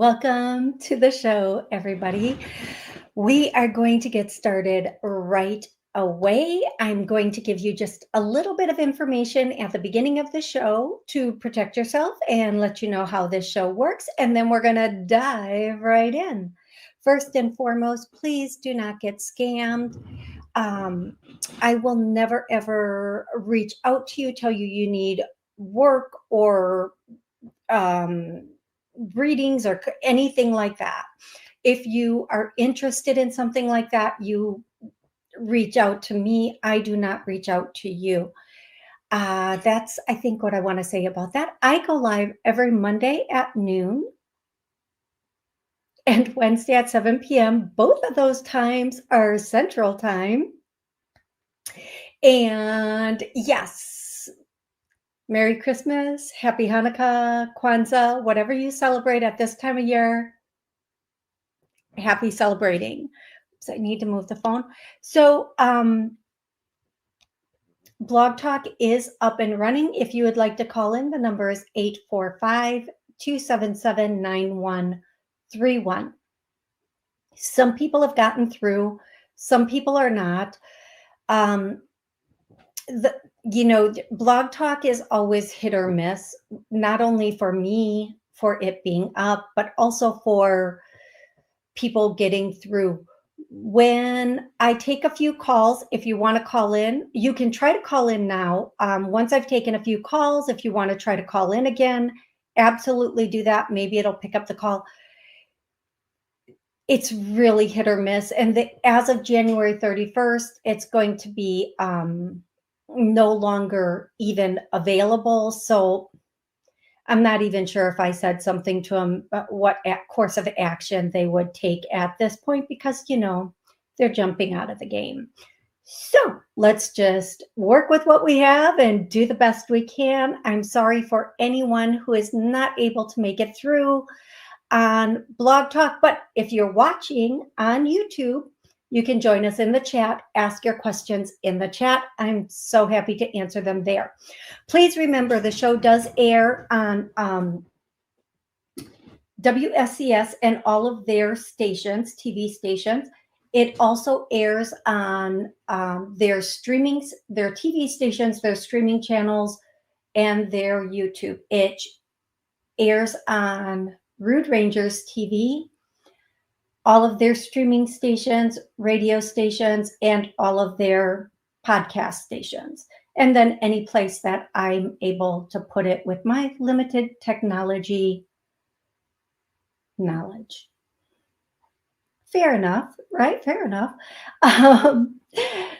Welcome to the show, everybody. We are going to get started right away. I'm going to give you just a little bit of information at the beginning of the show to protect yourself and let you know how this show works. And then we're going to dive right in. First and foremost, please do not get scammed. I will never ever reach out to you, tell you need work or um, readings or anything like that. If you are interested in something like that, you reach out to me. I do not reach out to you. That's, I think, what I want to say about that. I go live every Monday at noon and Wednesday at 7 p.m. Both of those times are Central Time. And yes, Merry Christmas, Happy Hanukkah, Kwanzaa, whatever you celebrate at this time of year. Happy celebrating. So I need to move the phone. So Blog Talk is up and running. If you would like to call in, the number is 845-277-9131. Some people have gotten through, some people are not. Blog Talk is always hit or miss, not only for me, for it being up, but also for people getting through. When I take a few calls, if you want to call in, you can try to call in now. Once I've taken a few calls, if you want to try to call in again, absolutely do that. Maybe it'll pick up the call. It's really hit or miss. And as of January 31st, it's going to be no longer even available. So I'm not even sure if I said something to them, what course of action they would take at this point, because, they're jumping out of the game. So let's just work with what we have and do the best we can. I'm sorry for anyone who is not able to make it through on Blog Talk, but if you're watching on YouTube, you can join us in the chat, ask your questions in the chat. I'm so happy to answer them there. Please remember the show does air on WSCS and all of their stations, TV stations. It also airs on their streamings, their TV stations, their streaming channels, and their YouTube. It airs on Rude Rangers TV, all of their streaming stations, radio stations, and all of their podcast stations. And then any place that I'm able to put it with my limited technology knowledge. Fair enough, right? Fair enough.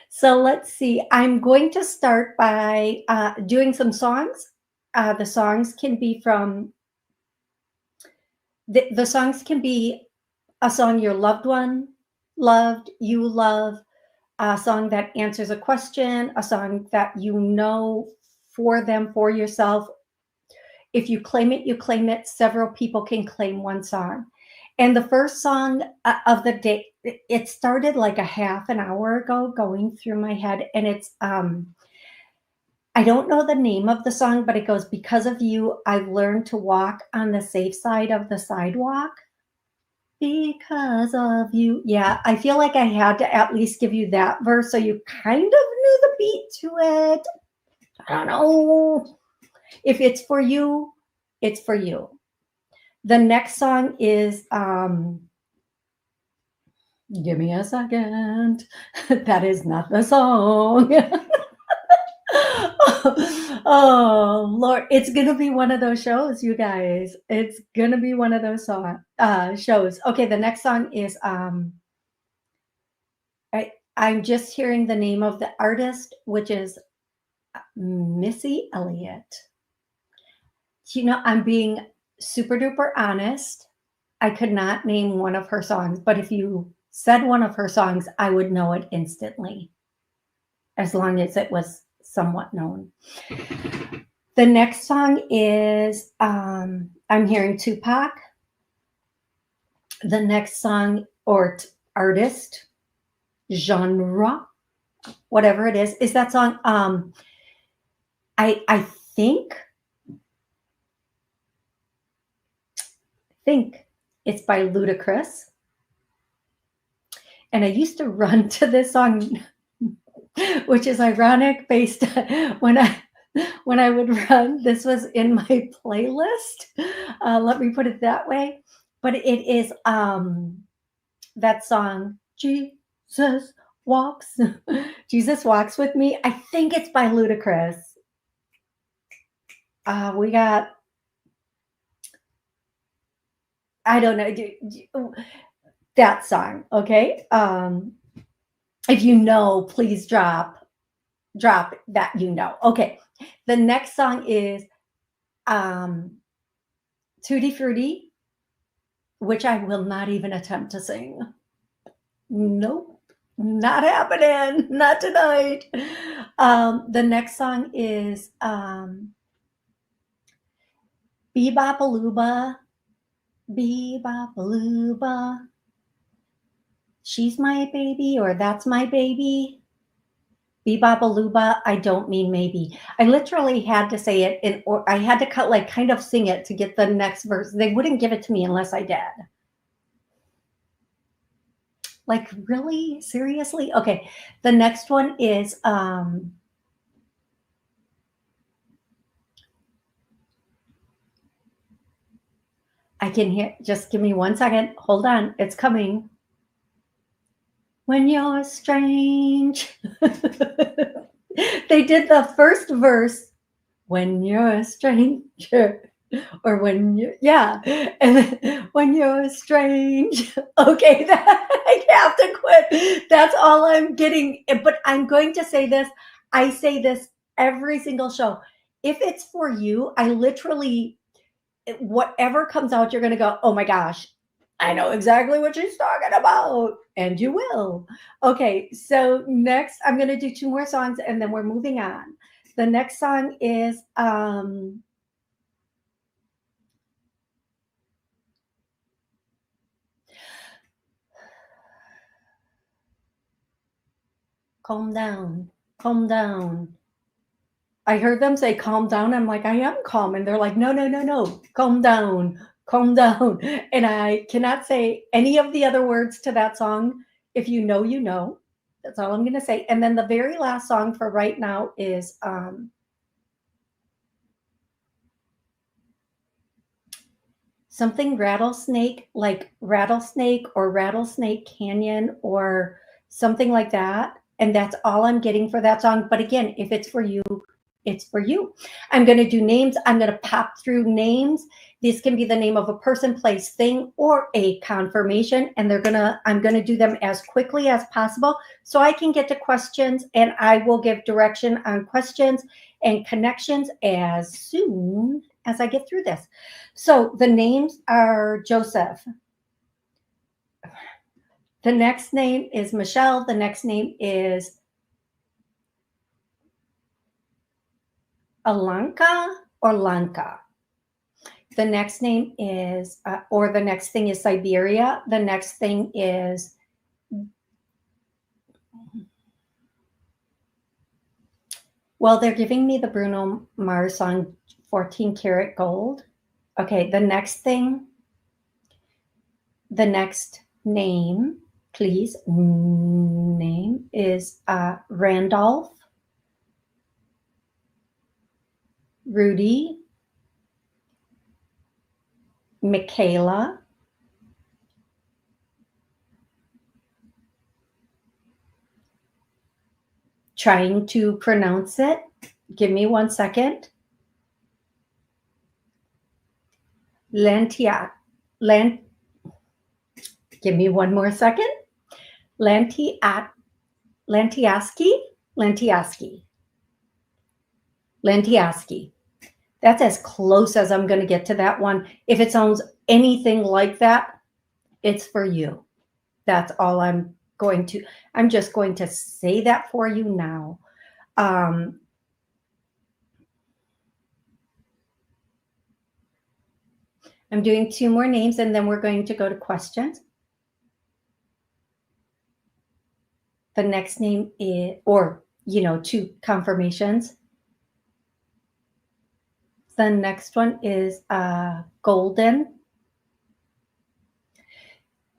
So let's see. I'm going to start by doing some songs. The songs can be from, the songs can be a song your loved one loved, you love, a song that answers a question, a song that you know for them, for yourself. If you claim it, you claim it. Several people can claim one song. And the first song of the day, it started like a half an hour ago going through my head. And it's, I don't know the name of the song, but it goes, "Because of you, I've learned to walk on the safe side of the sidewalk. Because of you." Yeah, I feel like I had to at least give you that verse so you kind of knew the beat to it. I don't know. If it's for you, it's for you. The next song is Give Me a Second. That is not the song. Oh, Lord. It's going to be one of those shows, you guys. It's going to be one of those shows. Okay, the next song is, I'm just hearing the name of the artist, which is Missy Elliott. I'm being super duper honest. I could not name one of her songs, but if you said one of her songs, I would know it instantly, as long as it was somewhat known. The next song is, I'm hearing Tupac. The next song or artist, genre, whatever it is that song. I think It's by Ludacris. And I used to run to this song, which is ironic based when I would run. This was in my playlist. Let me put it that way. But it is that song, Jesus Walks. Jesus Walks with Me. I think it's by Ludacris. We got, I don't know, that song, okay? If you know, please drop that you know. Okay, the next song is Tutti Frutti, which I will not even attempt to sing. Nope, not happening, not tonight. The next song is Bebopalooba, Bebopalooba. She's my baby, or that's my baby. Bebopalooba, I don't mean maybe. I literally had to say it or I had to kind of sing it to get the next verse. They wouldn't give it to me unless I did. Like, really? Seriously? Okay. The next one is I can hear, just give me 1 second. Hold on. It's coming. When you're strange. They did the first verse, when you're a stranger, or when you, yeah, and then, when you're strange. Okay, I have to quit. That's all I'm getting. But I'm going to say this. I say this every single show. If it's for you, I literally, whatever comes out, you're going to go, oh my gosh, I know exactly what she's talking about. And you will. Okay, so next, I'm going to do 2 more songs and then we're moving on. The next song is Calm Down, Calm Down. I heard them say calm down. I'm like, I am calm. And they're like, no, no, no, no, calm down, calm down. And I cannot say any of the other words to that song. If you know, you know. That's all I'm going to say. And then the very last song for right now is something rattlesnake, like Rattlesnake or Rattlesnake Canyon or something like that. And that's all I'm getting for that song. But again, if it's for you, it's for you. I'm going to do names. I'm going to pop through names. This can be the name of a person, place, thing, or a confirmation. And I'm going to do them as quickly as possible so I can get to questions, and I will give direction on questions and connections as soon as I get through this. So the names are Joseph. The next name is Michelle. The next name is Alanka or Lanka. The next name is, or the next thing is Siberia. The next thing is well, they're giving me the Bruno Mars song 14 Karat Gold. Okay, the next name, please, name is Randolph, Rudy, Michaela, trying to pronounce it. Give me 1 second. Give me 1 more second. Lantiaski. That's as close as I'm going to get to that one. If it sounds anything like that, it's for you. That's all I'm just going to say that for you now. I'm doing 2 more names and then we're going to go to questions. The next name is, 2 confirmations. The next one is Golden.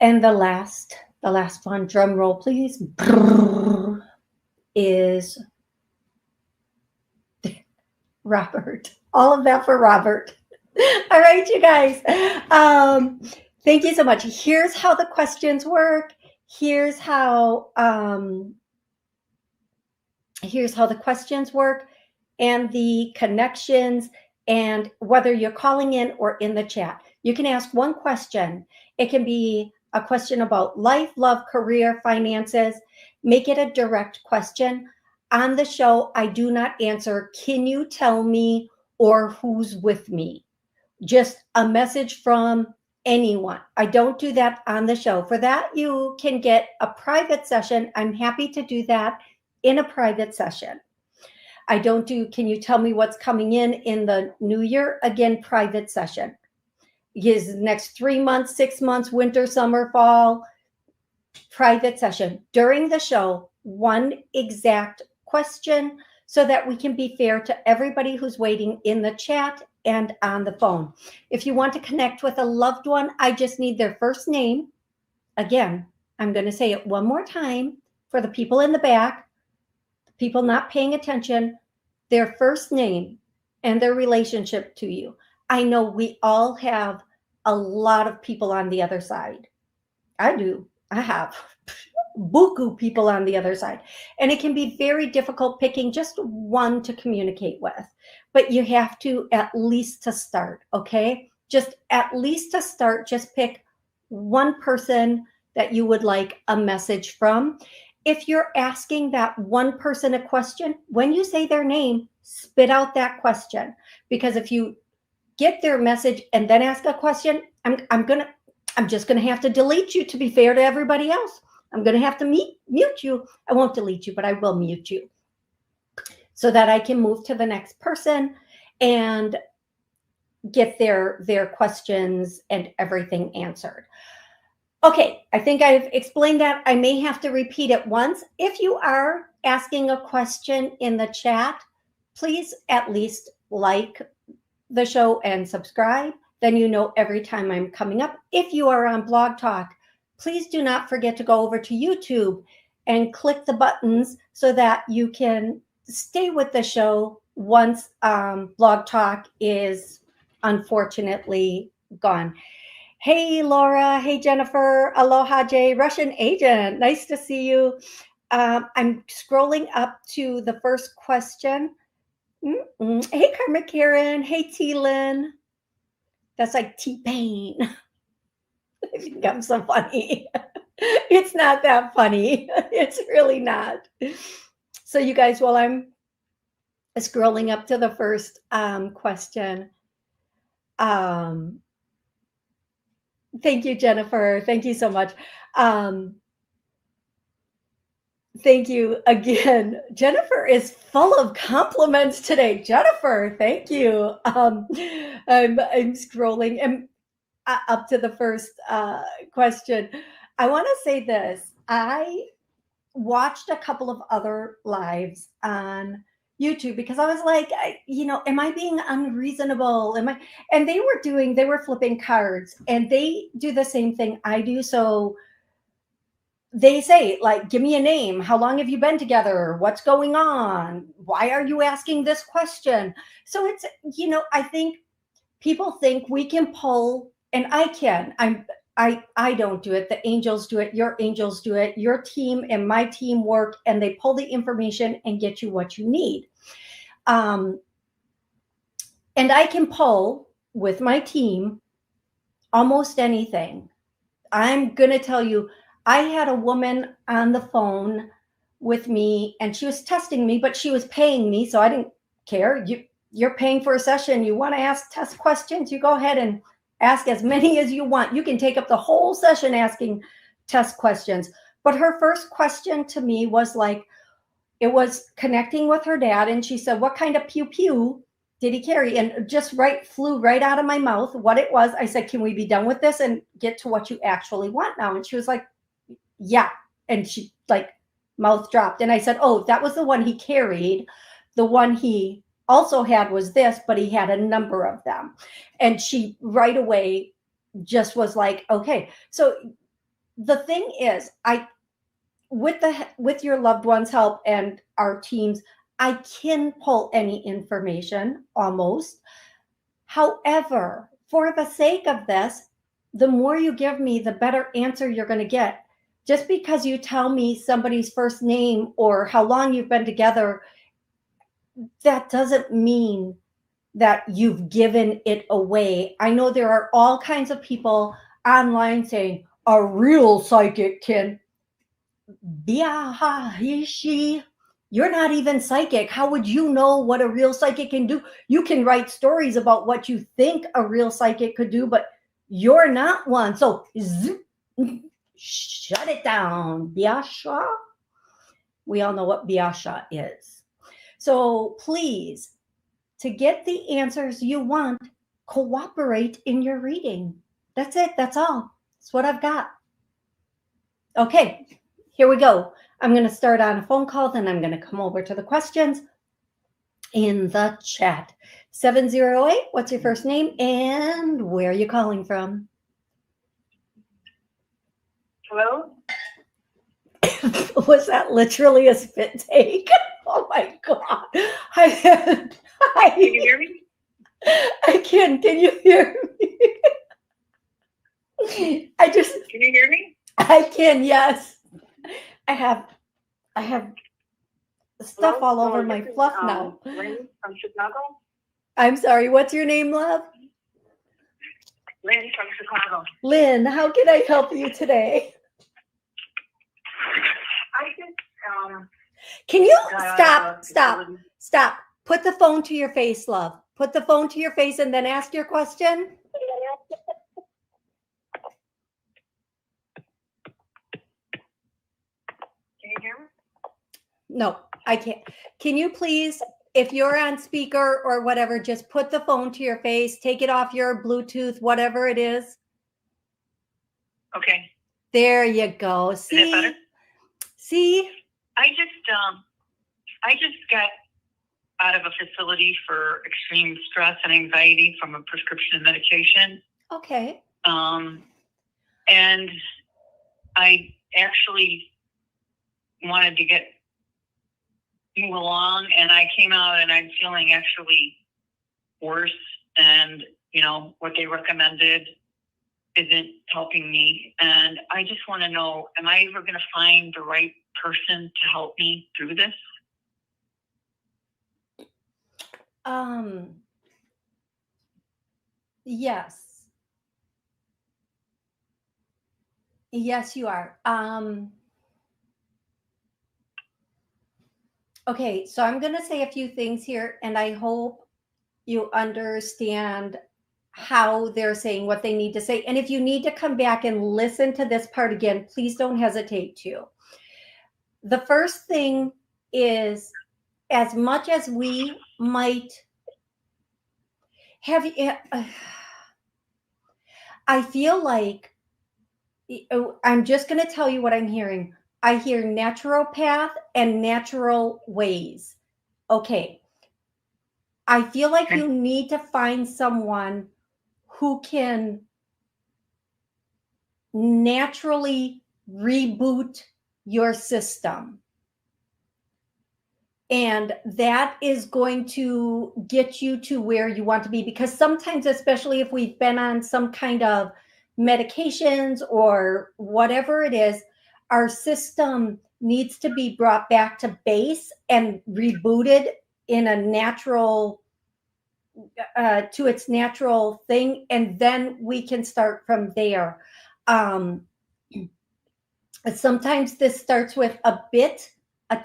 And the last one, drum roll, please, is Robert. All of that for Robert. All right, you guys. Thank you so much. Here's how the questions work. Here's how the questions work and the connections, and whether you're calling in or in the chat. You can ask one question. It can be a question about life, love, career, finances. Make it a direct question. On the show, I do not answer, can you tell me, or who's with me? Just a message from anyone. I don't do that on the show. For that, you can get a private session. I'm happy to do that in a private session. I don't do, can you tell me what's coming in the new year? Again, private session. Is next 3 months, 6 months, winter, summer, fall, private session. During the show, one exact question so that we can be fair to everybody who's waiting in the chat and on the phone. If you want to connect with a loved one, I just need their first name. Again, I'm going to say it one more time for the people in the back, people not paying attention, their first name and their relationship to you. I know we all have a lot of people on the other side. I do. I have buku people on the other side. And it can be very difficult picking just one to communicate with. But you have to, at least to start, okay? Just at least to start, just pick one person that you would like a message from. If you're asking that one person a question, when you say their name, spit out that question. Because if you get their message and then ask a question, I'm just gonna have to delete you to be fair to everybody else. I'm gonna have to mute you. I won't delete you, but I will mute you so that I can move to the next person and get their questions and everything answered. Okay, I think I've explained that. I may have to repeat it once. If you are asking a question in the chat, please at least like the show and subscribe. Then you know every time I'm coming up. If you are on Blog Talk, please do not forget to go over to YouTube and click the buttons so that you can stay with the show once Blog Talk is unfortunately gone. Hey, Laura. Hey, Jennifer. Aloha, Jay. Russian agent. Nice to see you. I'm scrolling up to the first question. Hey, Karma Karen. Hey, T-Lyn. That's like T-Pain. I think I'm so funny. It's not that funny. It's really not. So you guys, while I'm scrolling up to the first question, thank you, Jennifer. Thank you so much. Thank you again. Jennifer is full of compliments today. Jennifer, thank you. I'm scrolling up to the first question. I want to say this. I watched a couple of other lives on YouTube because I was like, am I being unreasonable? And they were flipping cards, and they do the same thing I do. So they say, like, give me a name. How long have you been together? What's going on? Why are you asking this question? So it's, I think people think we can pull, and I can. I don't do it. The angels do it. Your angels do it. Your team and my team work, and they pull the information and get you what you need. And I can pull with my team almost anything. I'm going to tell you, I had a woman on the phone with me, and she was testing me, but she was paying me, so I didn't care. You're paying for a session. You want to ask test questions, you go ahead and ask as many as you want. You can take up the whole session asking test questions. But her first question to me was like, it was connecting with her dad, and she said, what kind of pew-pew did he carry? And just flew right out of my mouth what it was. I said, can we be done with this and get to what you actually want now? And she was like, yeah. And she mouth dropped. And I said, oh, that was the one he carried. The one he also had was this, but he had a number of them. And she right away just was like, okay. So the thing is, with your loved ones' help and our teams, I can pull any information almost. However, for the sake of this, the more you give me, the better answer you're going to get. Just because you tell me somebody's first name or how long you've been together, that doesn't mean that you've given it away. I know there are all kinds of people online saying a real psychic can Biahishi. You're not even psychic. How would you know what a real psychic can do? You can write stories about what you think a real psychic could do, but you're not one. So shut it down, Biasha. We all know what Biasha is. So please, to get the answers you want, cooperate in your reading. That's it. That's all. That's what I've got. Okay. Here we go. I'm going to start on a phone call, then I'm going to come over to the questions in the chat. 708, what's your first name and where are you calling from? Hello? Was that literally a spit take? Oh my God. Can you hear me? I can. Can you hear me? Can you hear me? I can, yes. I have stuff all over my fluff now. Lynn from Chicago. I'm sorry, what's your name, love? Lynn from Chicago. Lynn, how can I help you today? I just Can you stop. Put the phone to your face, love. Put the phone to your face and then ask your question. Can you hear me? No, I can't. Can you please, if you're on speaker or whatever, just put the phone to your face, take it off your Bluetooth, whatever it is. Okay. There you go. See? Is that better? See? I just got out of a facility for extreme stress and anxiety from a prescription medication. Okay. And I actually wanted to move along, and I came out and I'm feeling actually worse, and what they recommended isn't helping me, and I just want to know, am I ever going to find the right person to help me through this? Yes, you are. Okay, so I'm going to say a few things here, and I hope you understand how they're saying what they need to say. And if you need to come back and listen to this part again, please don't hesitate to. The first thing is, as much as we might have, I feel like, I'm just going to tell you what I'm hearing. I hear naturopath and natural ways. Okay. I feel like you need to find someone who can naturally reboot your system. And that is going to get you to where you want to be, because sometimes, especially if we've been on some kind of medications or whatever it is, our system needs to be brought back to base and rebooted in a natural, to its natural thing. And then we can start from there. Sometimes this starts with a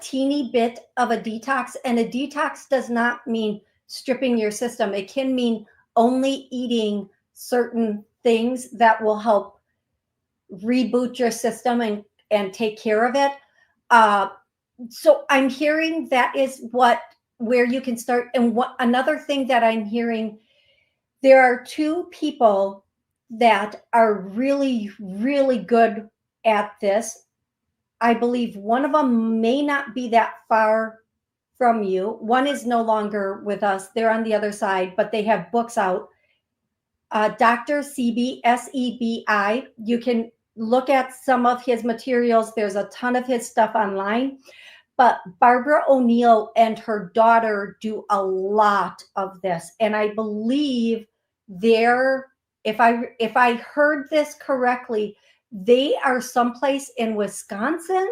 teeny bit of a detox, and a detox does not mean stripping your system. It can mean only eating certain things that will help reboot your system and take care of it. So I'm hearing that is where you can start. And another thing that I'm hearing, there are two people that are really, really good at this. I believe one of them may not be that far from you. One is no longer with us. They're on the other side, but they have books out. Dr. Sebi, Sebi. You can look at some of his materials. There's a ton of his stuff online. But Barbara O'Neill and her daughter do a lot of this. And I believe they're, if I heard this correctly, they are someplace in Wisconsin.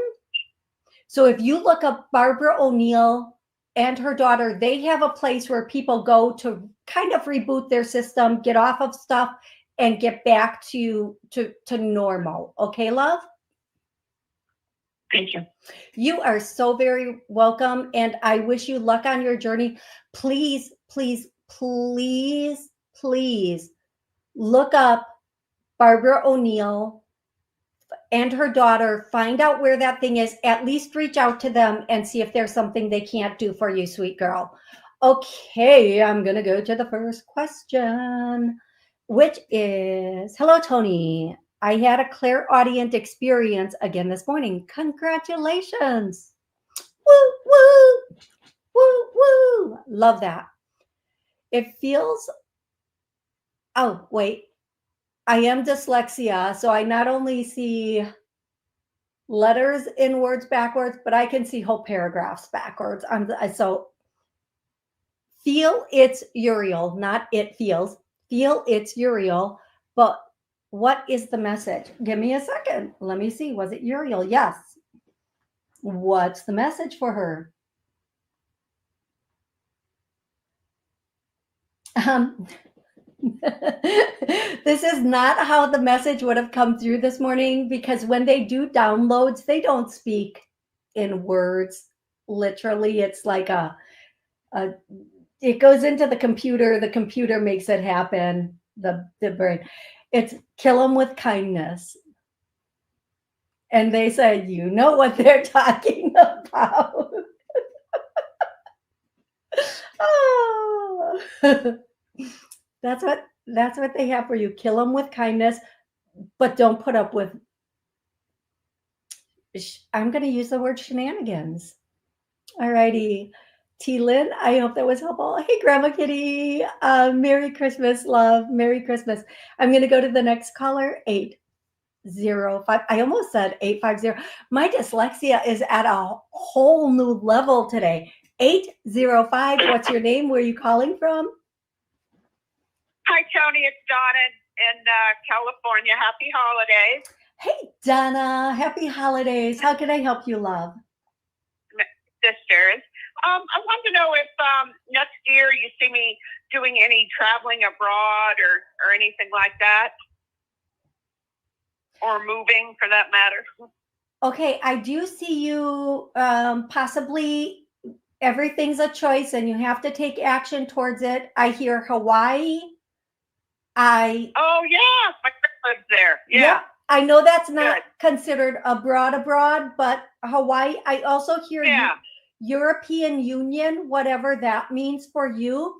So if you look up Barbara O'Neill and her daughter, they have a place where people go to kind of reboot their system, get off of stuff, and get back to normal. Okay, love? Thank you. You are so very welcome, and I wish you luck on your journey. Please, please, please, please look up Barbara O'Neill and her daughter. Find out where that thing is. At least reach out to them and see if there's something they can't do for you, sweet girl. Okay, I'm going to go to the first question, which is, hello, Toni. I had a clairaudient experience again this morning. Congratulations. Woo, woo, woo, woo. Love that. It feels, oh, wait. I am dyslexia, so I not only see letters in words backwards, but I can see whole paragraphs backwards. So feel it's Uriel, not it feels. Feel it's Uriel, but what is the message? Give me a second. Let me see. Was it Uriel? Yes. What's the message for her? This is not how the message would have come through this morning, because when they do downloads, they don't speak in words. Literally, it's like it goes into the computer makes it happen. The brain. It's kill them with kindness. And they say, you know what they're talking about. Oh. That's what they have for you. Kill them with kindness, but don't put up with, I'm going to use the word shenanigans. All righty. T. Lynn, I hope that was helpful. Hey, Grandma Kitty. Merry Christmas, love. Merry Christmas. I'm going to go to the next caller, 805. I almost said 850. My dyslexia is at a whole new level today. 805. What's your name? Where are you calling from? Hi, Toni. It's Donna in California. Happy holidays. Hey, Donna. Happy holidays. How can I help you, love? Sisters. I want to know if next year you see me doing any traveling abroad or anything like that. Or moving, for that matter. Okay, I do see you possibly, everything's a choice and you have to take action towards it. I hear Hawaii. Oh, yeah. My friend lives there. Yeah. Yep. I know that's not considered abroad, but Hawaii, I also hear European Union, whatever that means for you.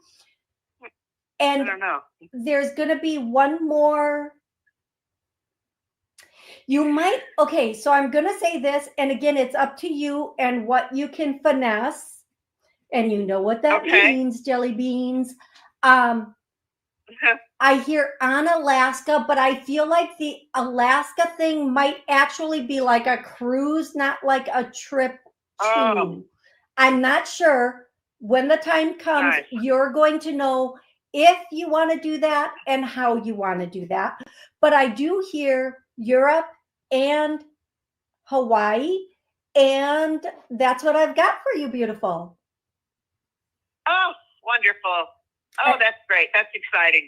And I don't know. There's going to be one more. You might, okay, so I'm going to say this, and again, it's up to you and what you can finesse. And you know what that means, jelly beans. I hear on Alaska, but I feel like the Alaska thing might actually be like a cruise, not like a trip to. I'm not sure. When the time comes, you're going to know if you want to do that and how you want to do that. But I do hear Europe and Hawaii, and that's what I've got for you, beautiful. Oh, wonderful. Oh, that's great. That's exciting.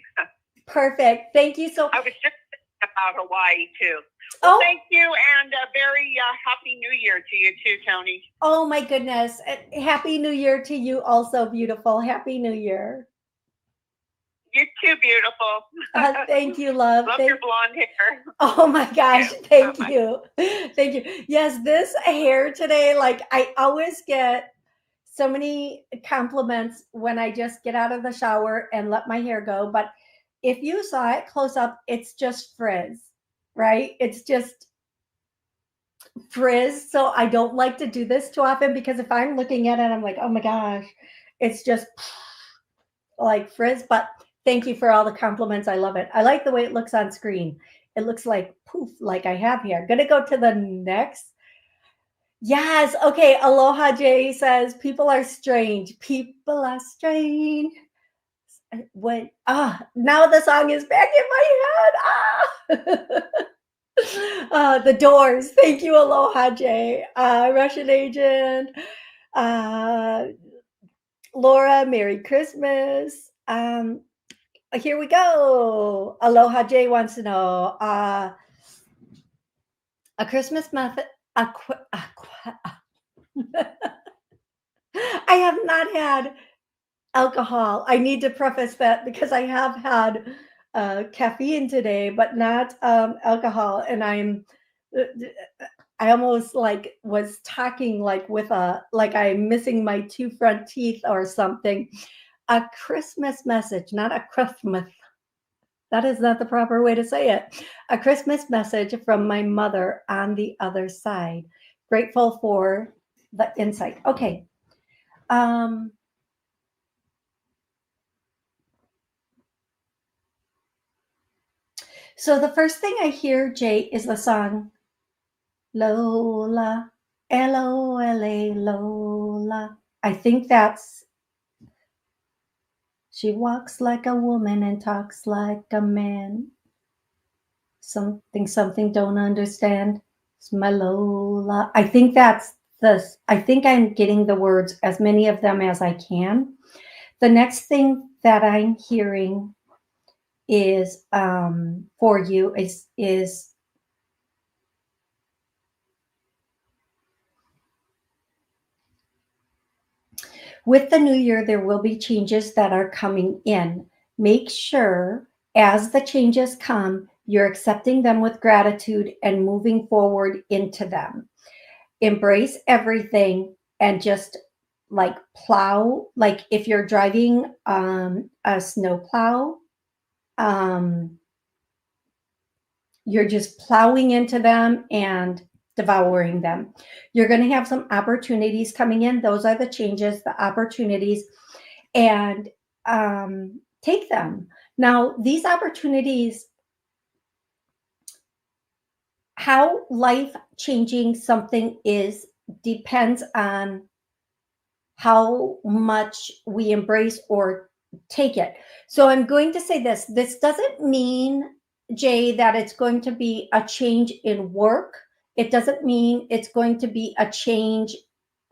Perfect. Thank you so much. I was just thinking about Hawaii, too. Well, thank you, and a very happy New Year to you, too, Toni. Oh, my goodness. Happy New Year to you also, beautiful. Happy New Year. You're too beautiful. Thank you, love. Love your blonde hair. Oh my gosh. Thank you. Thank you. Yes, this hair today, like I always get so many compliments when I just get out of the shower and let my hair go. But if you saw it close up, it's just frizz, right? It's just frizz. So I don't like to do this too often, because if I'm looking at it, I'm like, oh my gosh, it's just like frizz. But thank you for all the compliments. I love it. I like the way it looks on screen. it looks like poof, like I have here. Gonna go to the next. Yes. Okay. Aloha Jay says people are strange. People are strange. What? Now the song is back in my head. The Doors. Thank you, Aloha Jay. Russian Agent. Uh, Laura, Merry Christmas. Here we go. Aloha Jay wants to know a Christmas method. I have not had alcohol. I need to preface that because I have had caffeine today, but not alcohol. And I almost like was talking like with like I'm missing my two front teeth or something. A Christmas message, not a Christmas. That is not the proper way to say it. A Christmas message from my mother on the other side. Grateful for the insight. Okay. So the first thing I hear, Jay, is the song Lola, Lola, Lola. I think that's she walks like a woman and talks like a man. Something don't understand. It's my Lola. I think that's this. I think I'm getting the words, as many of them as I can. The next thing that I'm hearing is for you is with the new year, there will be changes that are coming in. Make sure as the changes come, you're accepting them with gratitude and moving forward into them. Embrace everything and just like plow, like if you're driving a snow plow, you're just plowing into them and devouring them. You're going to have some opportunities coming in. Those are the changes, the opportunities, and take them. Now, these opportunities, how life changing something is, depends on how much we embrace or take it. So I'm going to say this. This doesn't mean, Jay, that it's going to be a change in work. It doesn't mean it's going to be a change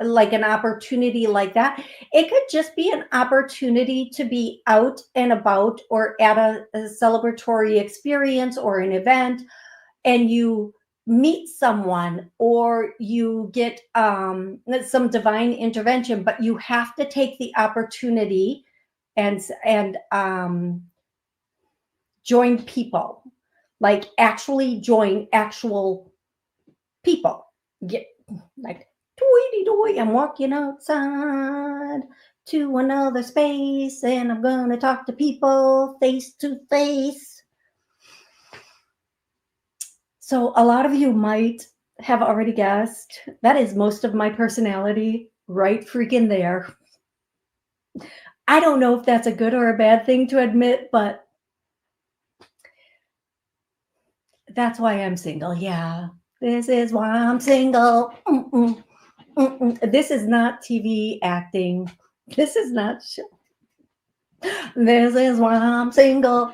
like an opportunity like that. It could just be an opportunity to be out and about or at a celebratory experience or an event, and you meet someone or you get some divine intervention, but you have to take the opportunity and join people, like actually join actual people. Get like tweety doy, I'm walking outside to another space and I'm gonna talk to people face to face. So a lot of you might have already guessed that is most of my personality right freaking there. I don't know if that's a good or a bad thing to admit, but that's why I'm single. Yeah, this is why I'm single. This is not TV acting. This is not. This is why I'm single.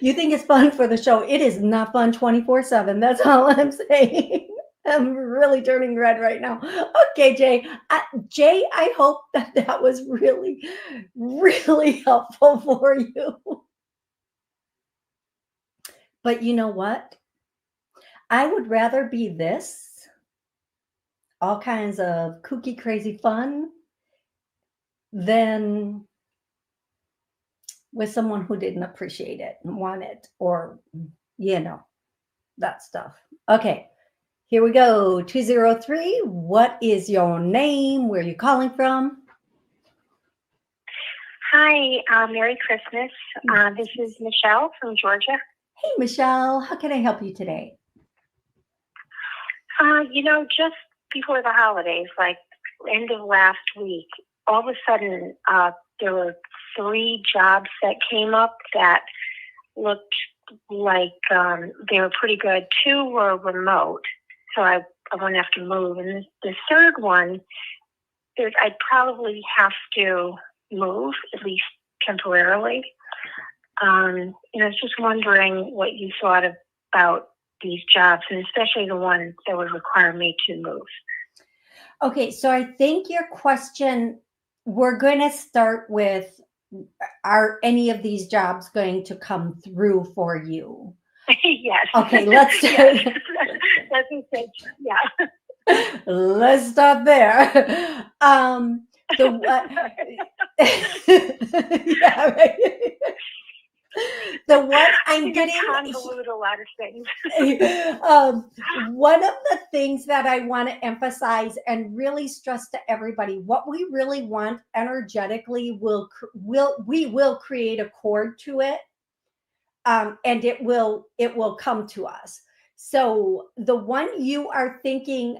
You think it's fun for the show. It is not fun 24/7. That's all I'm saying. I'm really turning red right now. Okay, Jay. Jay, I hope that was really, really helpful for you. But you know what? I would rather be this, all kinds of kooky, crazy fun, than with someone who didn't appreciate it and want it, or, that stuff. Okay. Here we go. 203. What is your name? Where are you calling from? Hi, Merry Christmas. This is Michelle from Georgia. Hey, Michelle. How can I help you today? Just before the holidays, like end of last week, all of a sudden there were 3 jobs that came up that looked like they were pretty good. 2 were remote, so I wouldn't have to move. And the third one, I'd probably have to move, at least temporarily. And I was just wondering what you thought about these jobs, and especially the one that would require me to move. Okay, so I think your question, we're going to start with, are any of these jobs going to come through for you? Yes. Okay, let's yes. That's essential. Yeah. Let's start there. Yeah, right. The one I'm getting convolute a lot of things. One of the things that I want to emphasize and really stress to everybody, what we really want energetically we will create a chord to it, and it will come to us. So the one you are thinking,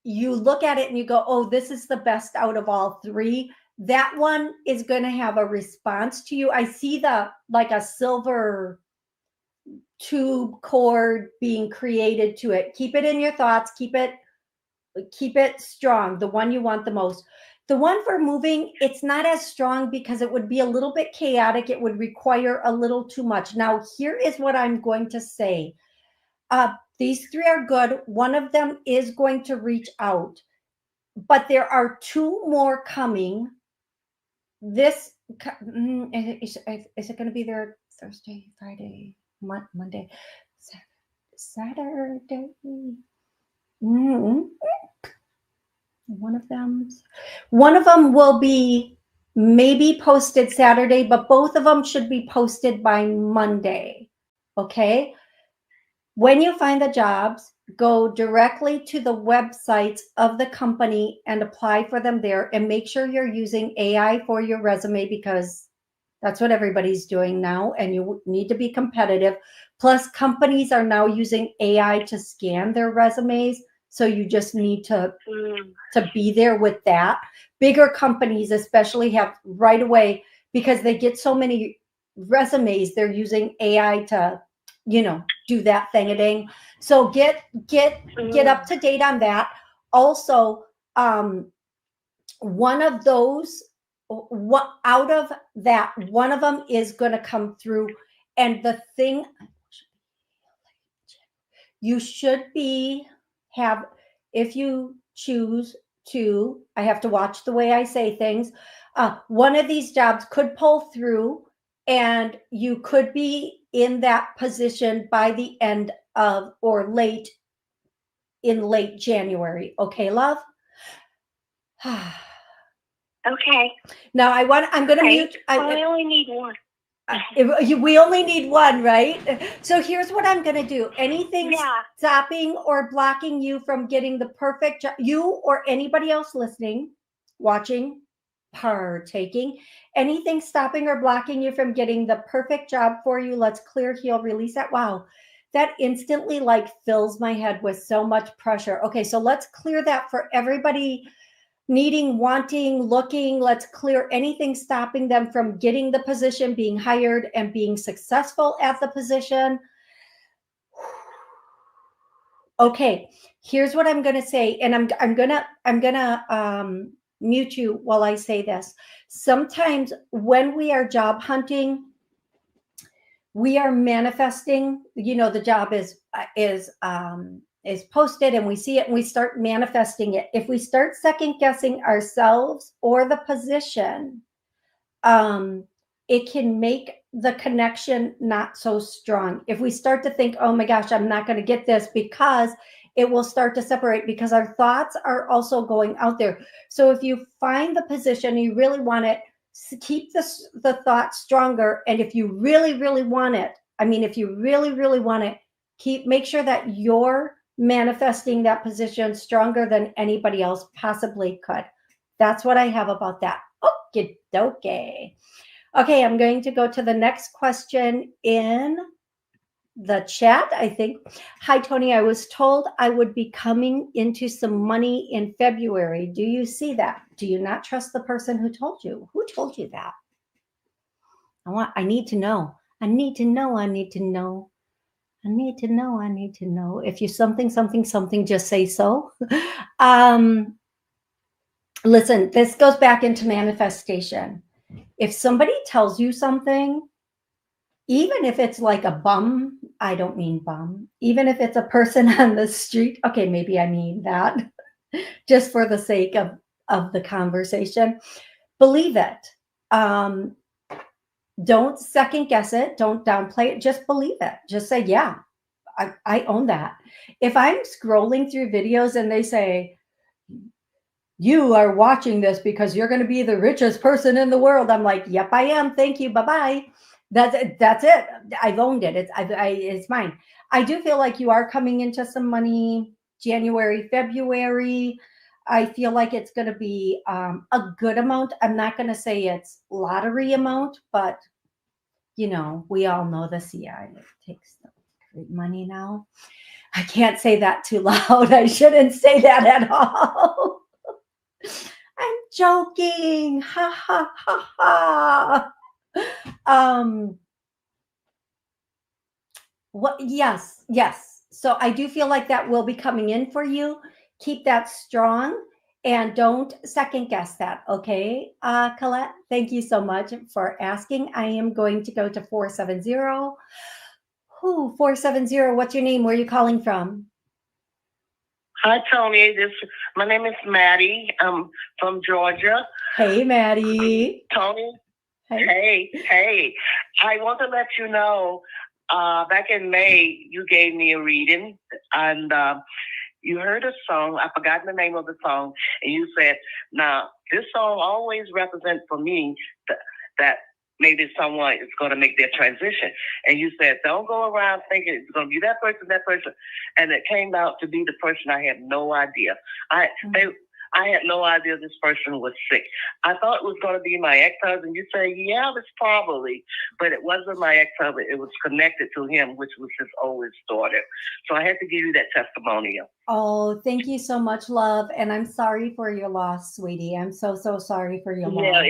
you look at it and you go, oh, this is the best out of all 3. That one is going to have a response to you. I see like a silver tube cord being created to it. Keep it in your thoughts. Keep it strong. The one you want the most. The one for moving, it's not as strong because it would be a little bit chaotic. It would require a little too much. Now, here is what I'm going to say. These 3 are good. One of them is going to reach out, but there are 2 more coming. This is it going to be there Thursday, Friday, Monday, Saturday? One of them will be maybe posted Saturday, but both of them should be posted by Monday. Okay. When you find the jobs, go directly to the websites of the company and apply for them there, and make sure you're using AI for your resume, because that's what everybody's doing now, and you need to be competitive. Plus, companies are now using AI to scan their resumes, so you just need to be there with that. Bigger companies especially have right away, because they get so many resumes, they're using AI to do that thing-a-ding. So get up to date on that. Also, one of those, out of that, one of them is going to come through. And the thing, you should have, if you choose to, I have to watch the way I say things. One of these jobs could pull through, and you could be in that position by the end of, or late January. Okay, love? Okay. Now I'm going to mute. I only need one. We only need one, right? So here's what I'm going to do. Anything stopping or blocking you from getting the perfect job, you or anybody else listening, watching, partaking, anything stopping or blocking you from getting the perfect job for you, let's clear, heal, release that. Wow. That instantly fills my head with so much pressure. Okay, so let's clear that for everybody needing, wanting, looking. Let's clear anything stopping them from getting the position, being hired, and being successful at the position. Okay, here's what I'm going to say, and I'm gonna mute you while I say this. Sometimes when we are job hunting, we are manifesting. The job is posted, and we see it, and we start manifesting it. If we start second guessing ourselves or the position, it can make the connection not so strong. If we start to think, oh my gosh, I'm not going to get this, because it will start to separate, because our thoughts are also going out there. So if you find the position, you really want it, keep the thought stronger. And if you really, really want it, make sure that you're manifesting that position stronger than anybody else possibly could. That's what I have about that. Okie dokie. Okay, I'm going to go to the next question in the chat, I think. Hi, Toni. I was told I would be coming into some money in February. Do you see that? Do you not trust the person who told you? Who told you that? I need to know. I need to know, I need to know. I need to know, I need to know. If you something, something, something, just say so. um, Listen, this goes back into manifestation. If somebody tells you something, even if it's like a bum, I don't mean bum, even if it's a person on the street, okay, maybe I mean that just for the sake of the conversation, believe it. Um, don't second guess it. Don't downplay it. Just believe it. Just say, yeah, I own that. If I'm scrolling through videos and they say, you are watching this because you're going to be the richest person in the world, I'm like, yep, I am. Thank you. Bye bye. That's it. I've owned it. It's mine. I do feel like you are coming into some money January, February. I feel like it's going to be a good amount. I'm not going to say it's lottery amount, but we all know the CI takes the great money now. I can't say that too loud. I shouldn't say that at all. I'm joking. Ha ha ha ha. Um yes. So I do feel like that will be coming in for you. Keep that strong and don't second guess that, okay? Colette, thank you so much for asking. I am going to go to 470. Who 470? What's your name? Where are you calling from? Hi, Toni. My name is Maddie. I'm from Georgia. Hey, Maddie. Toni. Hey. I want to let you know, back in May, you gave me a reading, and you heard a song. I forgot the name of the song, and you said, "Now, this song always represents for me that maybe someone is going to make their transition." And you said, "Don't go around thinking it's going to be that person," and it came out to be the person I had no idea. I had no idea this person was sick. I thought it was going to be my ex-husband. You say, yeah, it's probably, but it wasn't my ex-husband. It was connected to him, which was his oldest daughter. So I had to give you that testimonial. Oh, thank you so much, love. And I'm sorry for your loss, sweetie. I'm so sorry for your loss. Yeah,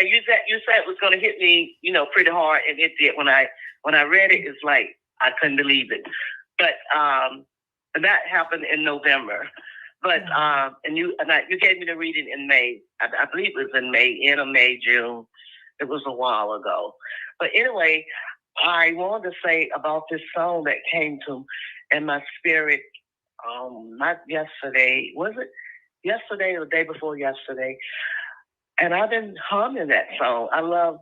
you said it was going to hit me, pretty hard, and it did. When I read it, it's like I couldn't believe it. But that happened in November. But and you gave me the reading in May. I believe it was in May, end of May, June. It was a while ago. But anyway, I wanted to say about this song that came to in my spirit. Not yesterday. Was it yesterday or the day before yesterday? And I've been humming that song. I love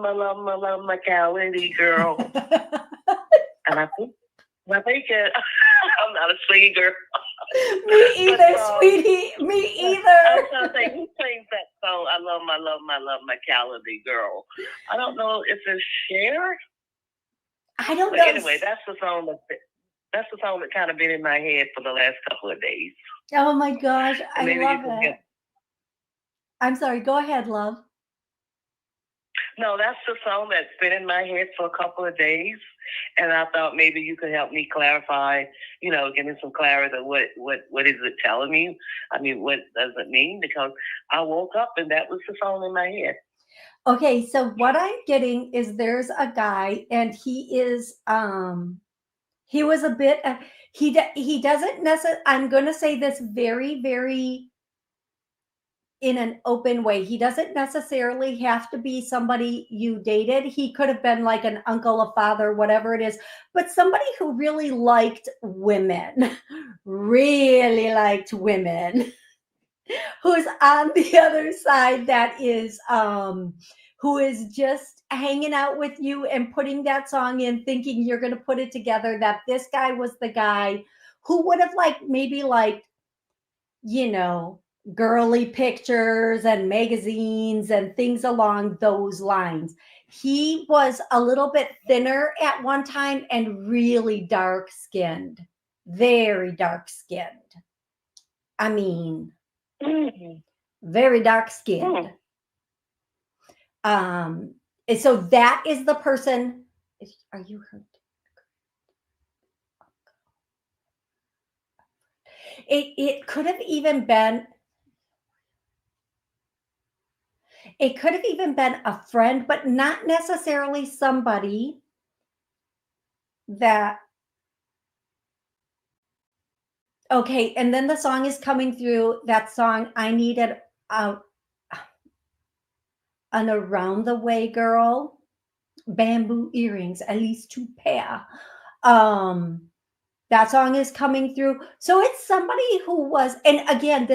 my Cali girl. And I think I'm not a singing girl. Me either, sweetie. Me either. I was trying to think, who sings that song? I love my Cali girl. I don't know if it's Cher. I don't know. Anyway, that's the song that kind of been in my head for the last couple of days. Oh my gosh, I love it. I'm sorry. Go ahead, love. No, that's the song that's been in my head for a couple of days, and I thought maybe you could help me clarify. Give me some clarity. What is it telling me? I mean, what does it mean? Because I woke up and that was the song in my head. Okay, so what I'm getting is there's a guy, and he is he was a bit he doesn't necessarily. I'm going to say this very, very in an open way. He doesn't necessarily have to be somebody you dated. He could have been like an uncle, a father, whatever it is, but somebody who really liked women, who's on the other side, that is who is just hanging out with you and putting that song in, thinking you're going to put it together, that this guy was the guy who would have maybe girly pictures and magazines and things along those lines. He was a little bit thinner at one time and really dark skinned, very dark skinned. I mean, very dark skinned. And so that is the person. Are you hurt? It could have even been. It could have even been a friend, but not necessarily somebody that. Okay, and then the song is coming through. That song, I needed an around the way girl, bamboo earrings, at least 2 pair. That song is coming through. So it's somebody who was, and again,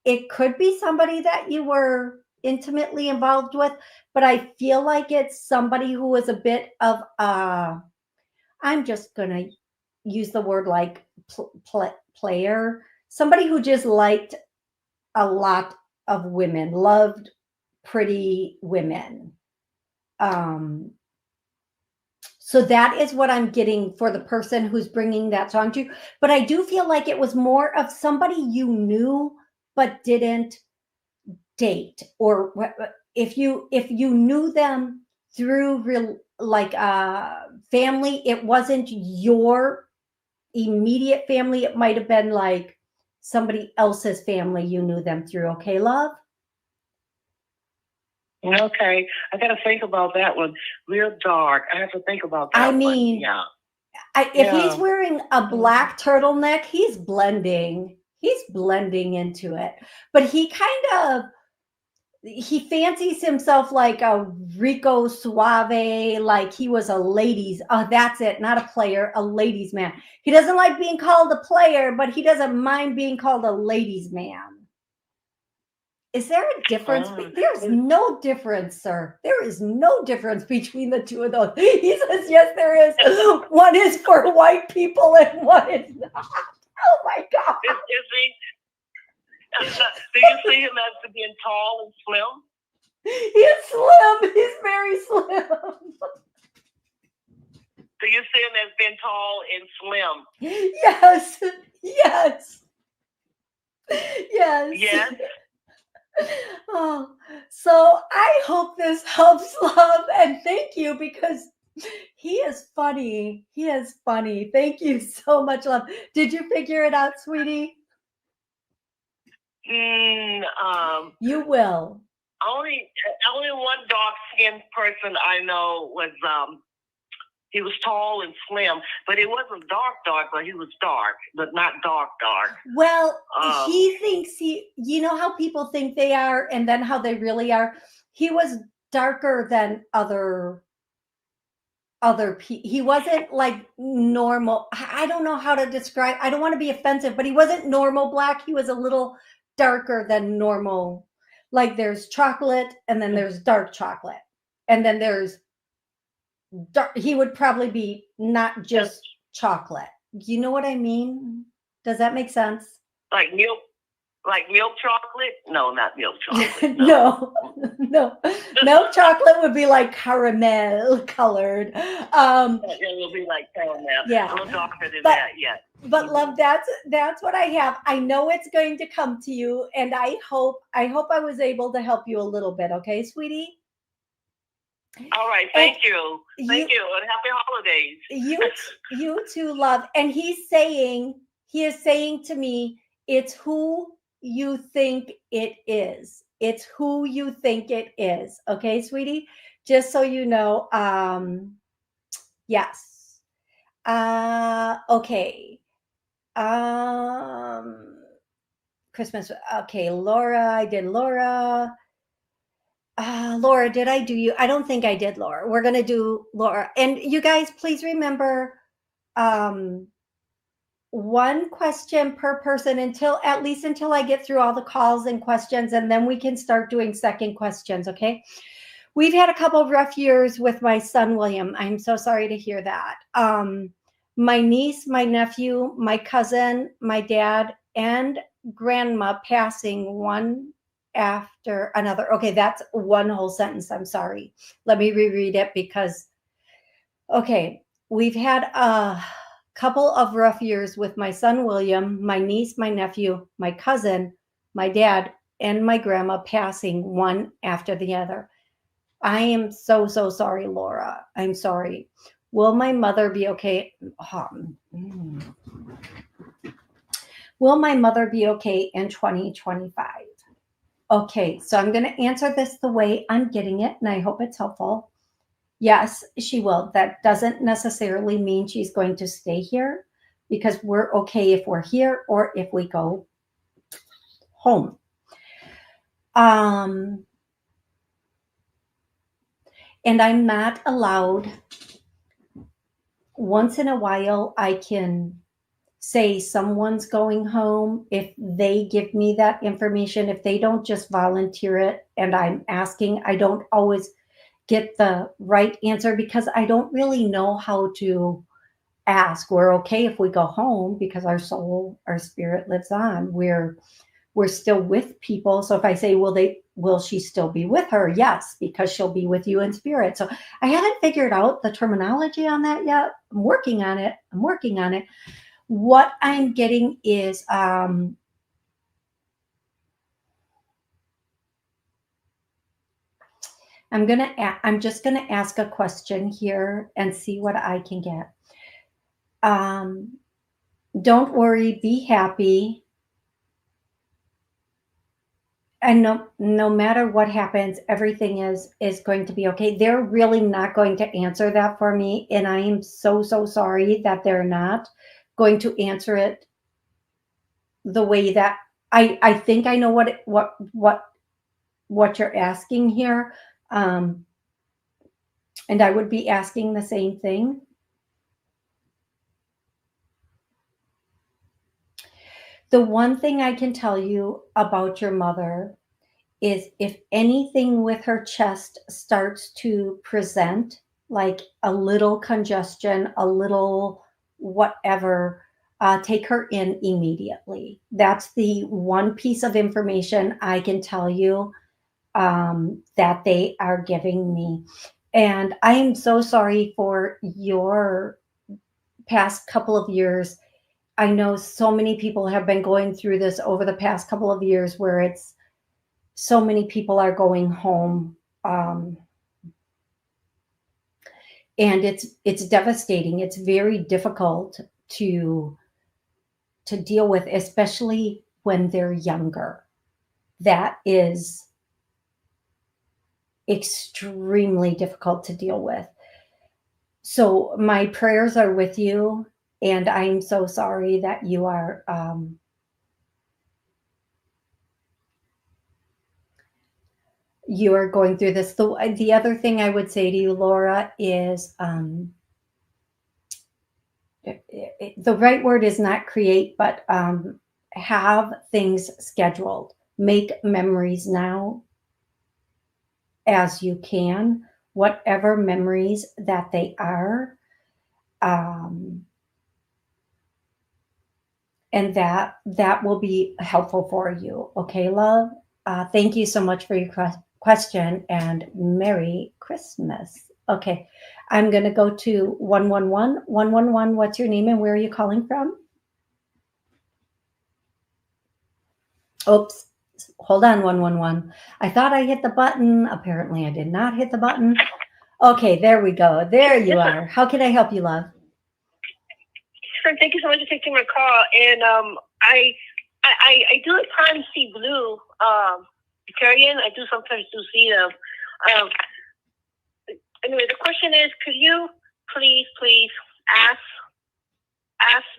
it could be somebody that you were intimately involved with, but I feel like it's somebody who was a bit of I'm just going to use the word like player, somebody who just liked a lot of women, loved pretty women. So that is what I'm getting for the person who's bringing that song to you. But I do feel like it was more of somebody you knew but didn't date, or if you knew them through real family, it wasn't your immediate family. It might have been like somebody else's family you knew them through. Okay, love? Okay, I got to think about that one. Real dark. I have to think about that I mean, one. Yeah. If he's wearing a black turtleneck, he's blending into it. But he fancies himself like a Rico Suave, like he was a ladies. Oh, that's it, not a player, a ladies man. He doesn't like being called a player, but he doesn't mind being called a ladies man. Is there a difference? There's no difference, sir. There is no difference between the two of those. He says, yes, there is. One is for white people and one is not. Oh my God. Is he? Do you see him as being tall and slim? He's slim. He's very slim. Do you see him as being tall and slim? Yes. Yes. Yes. Yes. Oh, so I hope this helps, love, and thank you, because he is funny. He is funny. Thank you so much, love. Did you figure it out, sweetie? You will. Only one dark-skinned person I know was he was tall and slim, but it wasn't dark, but he was dark, but not dark. Well, he thinks you know how people think they are and then how they really are. He was darker than other people. He wasn't like normal. I don't know how to describe. I don't want to be offensive, but he wasn't normal black. He was a little darker than normal. Like there's chocolate and then there's dark chocolate. And then there's dark. He would probably be not just chocolate. You know what I mean? Does that make sense? Like milk chocolate? No, not milk chocolate. No. Milk chocolate would be like caramel colored. It will be like caramel. Yeah. A little darker than that, yes. But love, that's what I have. I know it's going to come to you, and I hope I was able to help you a little bit. Okay, sweetie? All right, thank you. Thank you, and happy holidays. You too, love. And he is saying to me, it's who you think it is. It's who you think it is. Okay, sweetie? Just so you know. Yes. Okay. Christmas. Okay, Laura. I did Laura. Laura, did I do you? I don't think I did, Laura. We're going to do Laura. And you guys, please remember, one question per person until I get through all the calls and questions, and then we can start doing second questions. Okay. We've had a couple of rough years with my son, William. I'm so sorry to hear that. My niece, my nephew, my cousin, my dad, and grandma passing one after another. Okay, that's one whole sentence. I'm sorry. Let me reread it because, okay, we've had a couple of rough years with my son, William, my niece, my nephew, my cousin, my dad, and my grandma passing one after the other. I am so, so sorry, Laura. I'm sorry. Will my mother be okay? Will my mother be okay in 2025? Okay, so I'm going to answer this the way I'm getting it, and I hope it's helpful. Yes, she will. That doesn't necessarily mean she's going to stay here because we're okay if we're here or if we go home. And I'm not allowed, once in a while, I can say someone's going home if they give me that information. If they don't just volunteer it and I'm asking, I don't always get the right answer because I don't really know how to ask. We're okay if we go home because our soul, our spirit lives on. We're still with people. So if I say, will she still be with her? Yes, because she'll be with you in spirit. So I haven't figured out the terminology on that yet. I'm working on it. What I'm getting is I'm just gonna ask a question here and see what I can get. Don't worry, be happy. And no matter what happens, everything is going to be okay. They're really not going to answer that for me, and I am so sorry that they're not going to answer it the way that I think I know what you're asking here. And I would be asking the same thing. The one thing I can tell you about your mother is if anything with her chest starts to present like a little congestion, a little whatever, take her in immediately. That's the one piece of information I can tell you that they are giving me. And I am so sorry for your past couple of years. I know so many people have been going through this over the past couple of years where it's so many people are going home. And it's devastating. It's very difficult to deal with, especially when they're younger. That is extremely difficult to deal with. So my prayers are with you, and I'm so sorry that you are going through this. The other thing I would say to you, Laura, is the right word is not create, but have things scheduled. Make memories now as you can, whatever memories that they are. And that will be helpful for you. Okay, love? Thank you so much for your question, and Merry Christmas. Okay, I'm going to go to 111. 111, what's your name and where are you calling from? Oops, hold on, 111. I thought I hit the button. Apparently, I did not hit the button. Okay, there we go. There you are. How can I help you, love? Sure, thank you so much for taking my call. And I do at times see blue carrion. I do sometimes see them. Anyway, the question is, could you please ask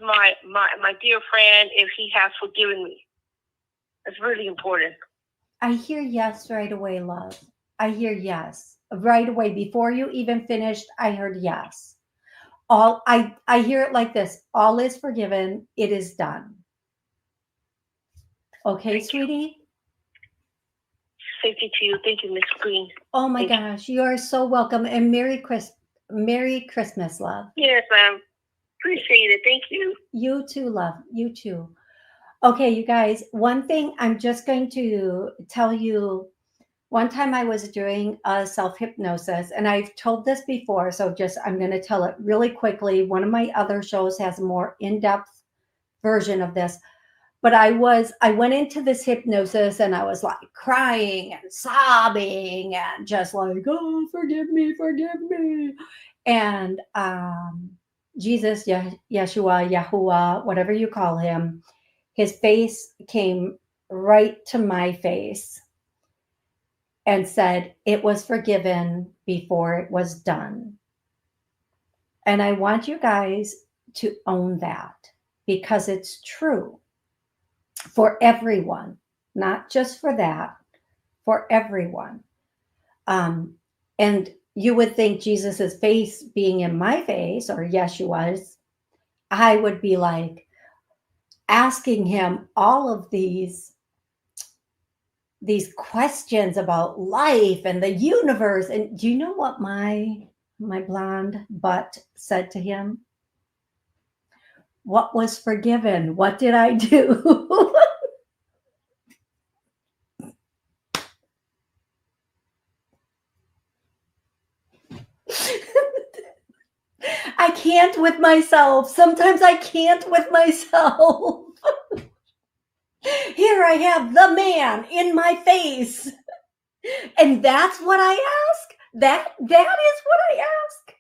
my dear friend if he has forgiven me? It's really important. I hear yes right away, love. I hear yes right away. Before you even finished, I heard yes. I hear it like this: all is forgiven, it is done. Okay, sweetie? Safety to you. Thank you, Miss Green. Oh my gosh, you are so welcome. And Merry Christmas, love. Yes, ma'am. Appreciate it. Thank you. You too, love. You too. Okay, you guys, one thing I'm just going to tell you. One time I was doing a self-hypnosis, and I've told this before, so I'm going to tell it really quickly. One of my other shows has a more in-depth version of this. But I went into this hypnosis and I was like crying and sobbing and just like, oh, forgive me. And Jesus, Yeshua, Yahuwah, whatever you call him, his face came right to my face. and said it was forgiven before it was done. And I want you guys to own that because it's true for everyone, not just for that, for everyone. And you would think Jesus's face being in my face, or Yeshua's, I would be like asking him all of these questions about life and the universe. And do you know what my blonde butt said to him? What was forgiven? What did I do? I can't with myself. Sometimes I can't with myself. Here I have the man in my face. And that's what I ask. That is what I ask.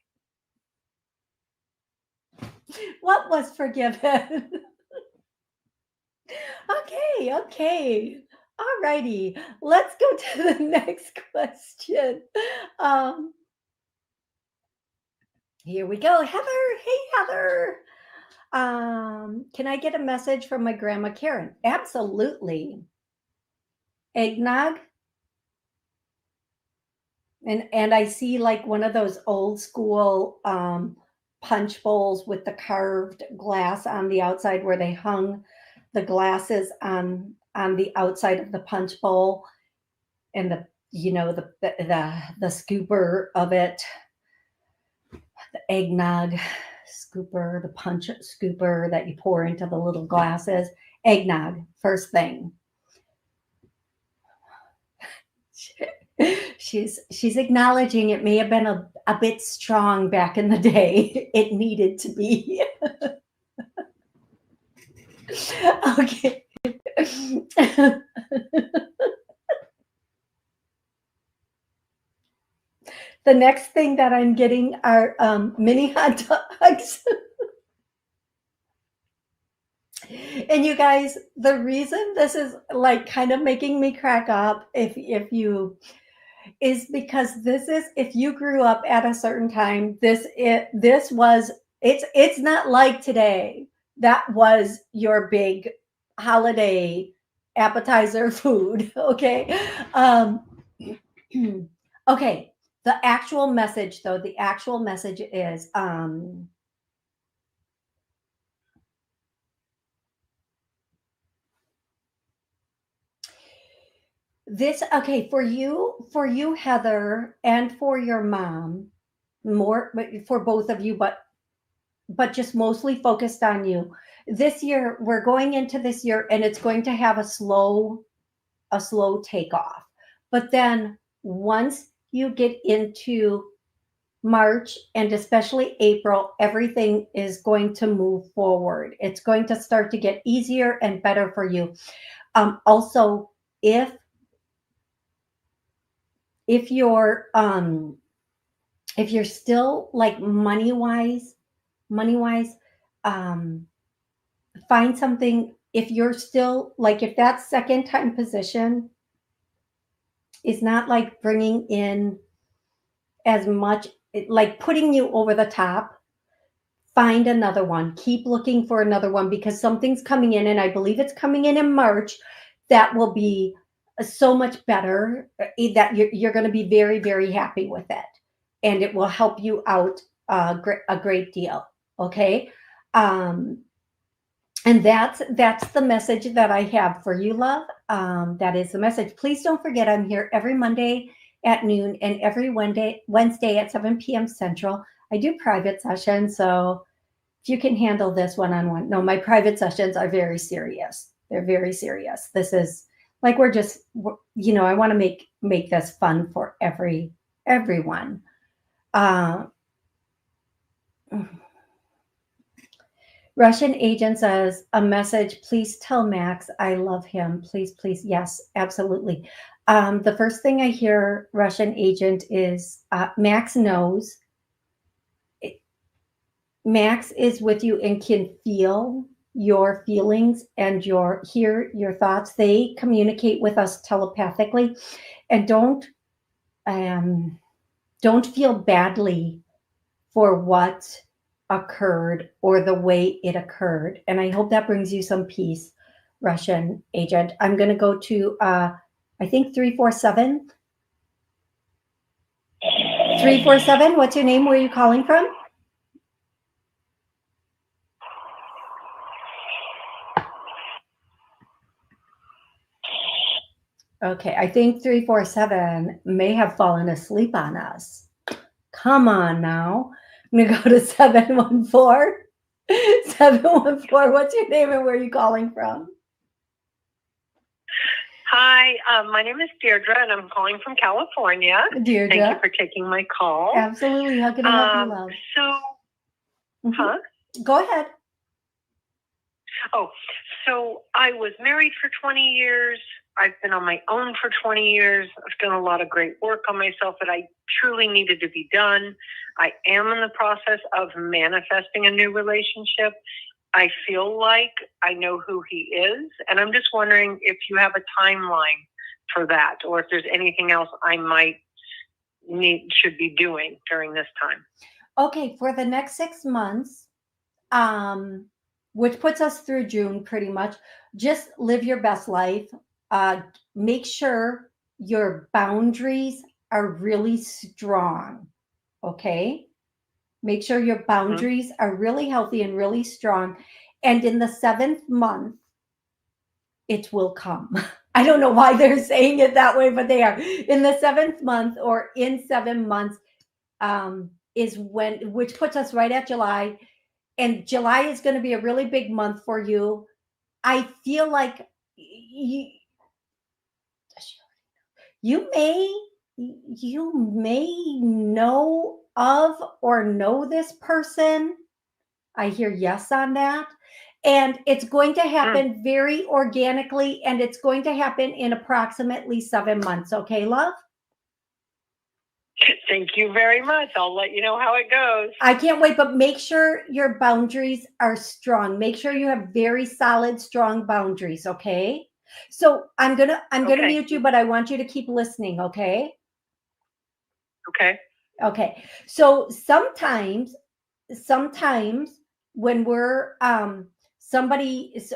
What was forgiven? Okay. All righty. Let's go to the next question. Here we go. Heather. Hey, Heather. Can I get a message from my grandma Karen? Absolutely. Eggnog. And I see like one of those old school punch bowls with the carved glass on the outside where they hung the glasses on the outside of the punch bowl, and the scooper of it, the eggnog scooper, the punch scooper that you pour into the little glasses. Eggnog, first thing. She's acknowledging it may have been a bit strong back in the day. It needed to be. Okay. The next thing that I'm getting are mini hot dogs. And you guys, the reason this is like kind of making me crack up, if you, is because this is, if you grew up at a certain time, it's not like today. That was your big holiday appetizer food. Okay. Okay. The actual message though, is, this, okay, for you, Heather, and for your mom, more for both of you, but just mostly focused on you. This year, we're going into this year, and it's going to have a slow takeoff. But then once you get into March and especially April, everything is going to move forward. It's going to start to get easier and better for you. Also, if you're still like money wise, find something. If you're still like, if that second time position is not like bringing in as much, like putting you over the top, find another one. Keep looking for another one, because something's coming in, and I believe it's coming in March, that will be so much better, that you're going to be very, very happy with it, and it will help you out a great deal. Okay. And that's the message that I have for you, love. That is the message. Please don't forget, I'm here every Monday at noon and every Wednesday at 7 p.m. Central. I do private sessions, so if you can handle this one-on-one. No, my private sessions are very serious. They're very serious. This is like, I want to make this fun for everyone. Russian agent says, a message, please tell Max I love him. Please. Yes, absolutely. The first thing I hear, Russian agent, is Max knows. Max is with you and can feel your feelings and hear your thoughts. They communicate with us telepathically. And don't don't feel badly for what occurred or the way it occurred. And I hope that brings you some peace, Russian agent. I'm going to go to, I think 347. 347, what's your name? Where are you calling from? Okay, I think 347 may have fallen asleep on us. Come on now. I'm going to go to 714. 714, what's your name and where are you calling from? Hi, my name is Deirdre, and I'm calling from California. Deirdre. Thank you for taking my call. Absolutely. How can I help you, love? Huh? Go ahead. Oh, so I was married for 20 years. I've been on my own for 20 years. I've done a lot of great work on myself that I truly needed to be done. I am in the process of manifesting a new relationship. I feel like I know who he is, and I'm just wondering if you have a timeline for that, or if there's anything else I might should be doing during this time. Okay, for the next 6 months, which puts us through June pretty much, just live your best life. Make sure your boundaries are really strong, okay? Make sure your boundaries are really healthy and really strong. And in the 7th month, it will come. I don't know why they're saying it that way, but they are. In the 7th month or in 7 months is when, which puts us right at July. And July is going to be a really big month for you. I feel like you may know of or know this person. I hear yes on that. And it's going to happen very organically, and it's going to happen in approximately 7 months. Okay, love? Thank you very much. I'll let you know how it goes. I can't wait, but make sure your boundaries are strong. Make sure you have very solid, strong boundaries, okay? So I'm gonna mute you, but I want you to keep listening, okay? Okay. Okay. So sometimes when we're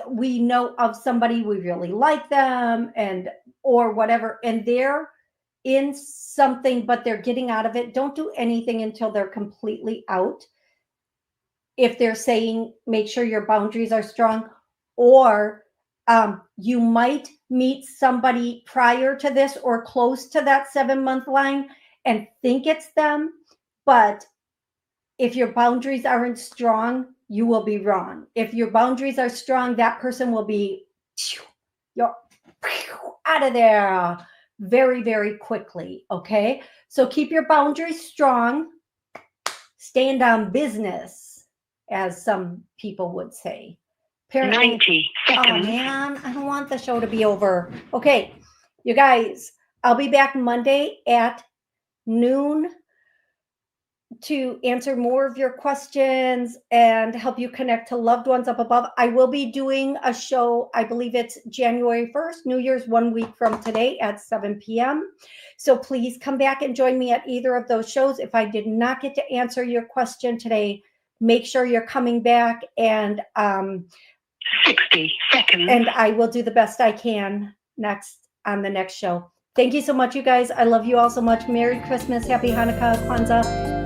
we know of somebody, we really like them and or whatever, and they're in something but they're getting out of it, don't do anything until they're completely out. If they're saying make sure your boundaries are strong, or you might meet somebody prior to this or close to that 7-month line and think it's them, but if your boundaries aren't strong, you will be wrong. If your boundaries are strong, that person will be out of there very, very quickly, okay? So keep your boundaries strong. Stand on business, as some people would say. Apparently, 90 seconds. Oh, man, I don't want the show to be over. Okay, you guys, I'll be back Monday at noon to answer more of your questions and help you connect to loved ones up above. I will be doing a show, I believe it's January 1st, New Year's 1 week from today at 7 p.m. So please come back and join me at either of those shows. If I did not get to answer your question today, make sure you're coming back, and 60 seconds. And I will do the best I can on the next show. Thank you so much, you guys. I love you all so much. Merry Christmas, Happy Hanukkah, Kwanzaa.